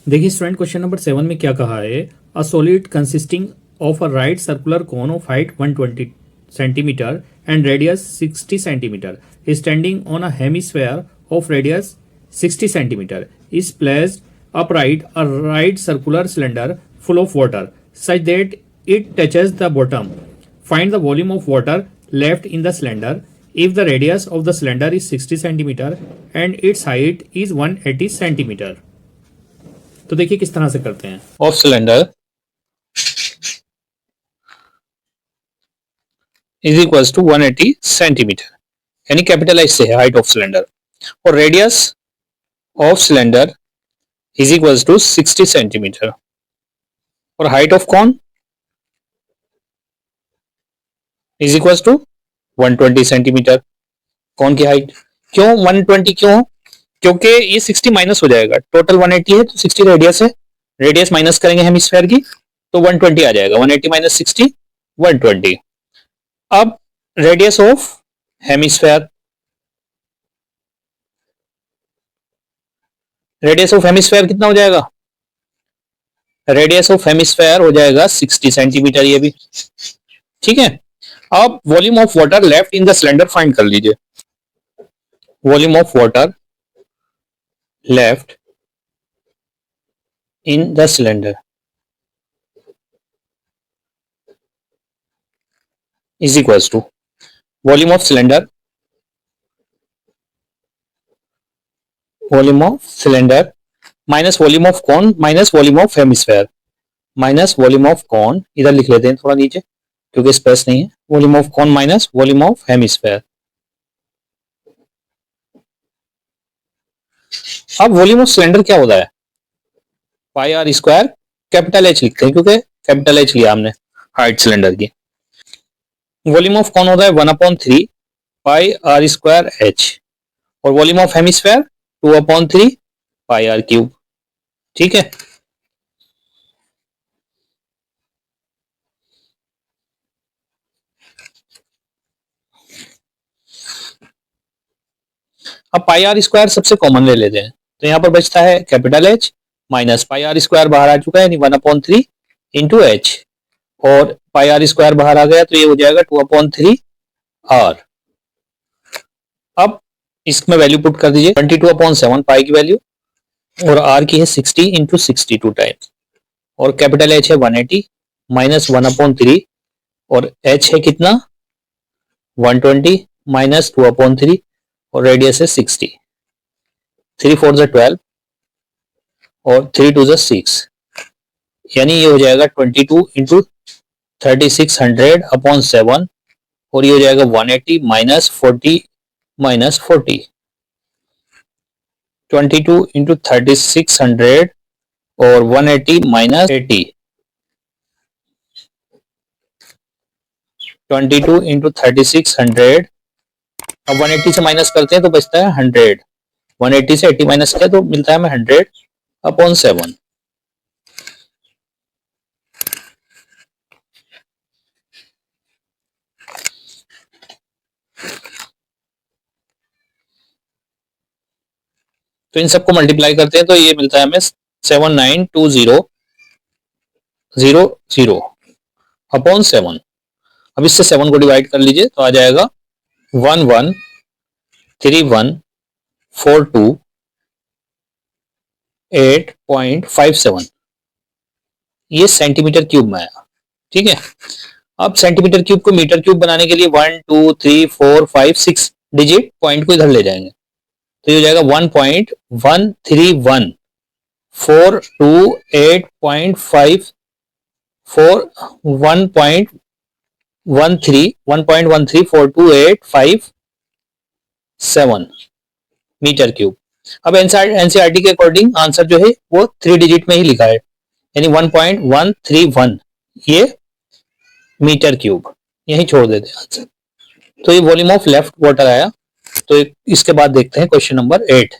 देखिए student, question number 7 में क्या कहा है। A solid consisting of a right circular cone of height 120 centimetre and radius 60 centimetre is standing on a hemisphere of radius 60 centimeter is placed upright a right circular cylinder full of water such that it touches the bottom. Find the volume of water left in the cylinder if the radius of the cylinder is 60 centimeter and its height is 180 centimeter. तो देखिए किस तरह से करते हैं। Of cylinder is equals to 180 centimetre, यानी कैपिटलाइज से है हाइट ऑफ सिलेंडर, और radius of cylinder is equals to 60 centimetre, और height of cone is equals to 120 centimetre. Cone की हाइट क्यों 120 क्यों? क्योंकि ये 60 माइनस हो जाएगा, टोटल 180 है तो 60 रेडियस है, रेडियस माइनस करेंगे हेमिस्फीयर की तो 120 आ जाएगा, 180 माइनस 60 120। अब radius of hemisphere, radius of hemisphere कितना हो जाएगा? रेडियस ऑफ हेमिस्फीयर हो जाएगा 60 सेंटीमीटर, ये भी ठीक है। अब volume of water left in the cylinder find कर लीजिए। Volume of water left in the cylinder is equals to volume of cylinder minus volume of cone minus volume of hemisphere minus volume of cone, इधर लिख लेते हैं थोड़ा नीचे क्योंकि space नहीं है, volume of cone minus volume of hemisphere. अब वॉल्यूम ऑफ सिलेंडर क्या होता है? Pi r square, capital H लिखते हैं क्योंकि कैपिटल एच लिया हमने हाइट सिलेंडर की। वॉल्यूम ऑफ कॉन होता है 1/3 पाई आर स्क्वायर एच, और volume of hemisphere 2/3 pi r cube, ठीक है। अब पाई आर स्क्वायर सबसे कॉमन ले लेते हैं, तो यहां पर बचता है capital H minus pi r square बाहर आ चुका है यानी 1/3 इंटू एच, और पाई आर स्क्वायर बाहर आ गया तो ये हो जाएगा 2/3 आर। अब इसमें वैल्यू पुट कर दीजिए, 22/7 पाई की वैल्यू, और आर की है 60 इंटू 62 टाइम्स, और कैपिटल एच है 180 माइनस 1/3, और एच है कितना 120 माइनस 2/3, और रेडियस है 60, 3 4 12 और 3 2 6, यानी ये हो जाएगा 22 इंटू 3600/7, और ये हो जाएगा 180 माइनस 40 माइनस 40, 22 इंटू 3600 और 180 माइनस 80, 22 इंटू 3600, अब 180 से माइनस करते हैं तो बचता है 100, 180 से 80 माइनस किया तो मिलता है हमें 100/7। तो इन सबको मल्टीप्लाई करते हैं तो ये मिलता है हमें 79200/7। अब इससे 7 को डिवाइड कर लीजिए तो आ जाएगा 113142.8.57, ये सेंटीमीटर क्यूब में आया, ठीक है। अब सेंटीमीटर क्यूब को मीटर क्यूब बनाने के लिए 1 2 3 4 5 6 डिजिट पॉइंट को इधर ले जाएंगे तो ये हो जाएगा 1.1342.857 मीटर क्यूब। अब एनसीईआरटी के अकॉर्डिंग आंसर जो है वो 3 डिजिट में ही लिखा है, यानी 1.131 ये मीटर क्यूब, यही छोड़ देते हैं आंसर। तो ये वॉल्यूम ऑफ लेफ्ट वाटर आया। तो इसके बाद देखते हैं क्वेश्चन नंबर 8।